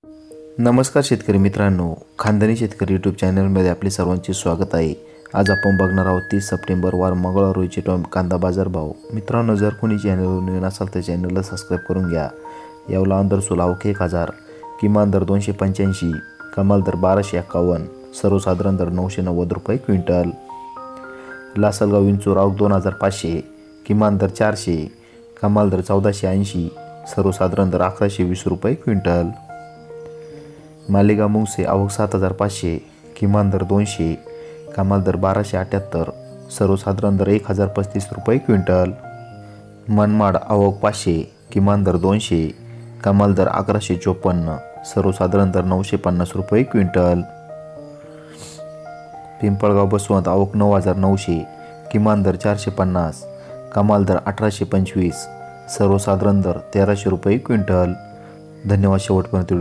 नमस्कार शेतकरी मित्रांनो, खानदानी शेतकरी यूट्यूब चॅनलमध्ये आपले सर्वांचे स्वागत आहे। आज आपण बघणार आहोत 30 सप्टेंबर वार मंगळवार रोजीचे कांदा बाजार भाव। मित्रांनो, जर कोणी चॅनलवर नवीन असाल तर चॅनलला सबस्क्राईब करून घ्या। यावला अंदर सुलावक 1000, किमान दर 285, कमाल दर 1251, सर्वसाधारण दर 990 रुपये क्विंटल। लासलगाव विंचूर आवक 2500, किमान दर 400, कमाल दर 1480, सर्वसाधारण दर 1120 रुपये क्विंटल। मालेगाव मुंगसे आवक 7500, किमान दर 200, कमाल दर 1278, सर्वसाधारण दर 1035 रुपये क्विंटल। मनमाड आवक 500, किमान दर 200, कमाल दर 1154, सर्वसाधारण दर 950 रुपये क्विंटल। पिंपळगाव बसवंत आवक 9900, किमान दर 450, कमाल दर 1825, सर्वसाधारण दर 1300 रुपये क्विंटल। धन्यवाद। शेवटपर्यंत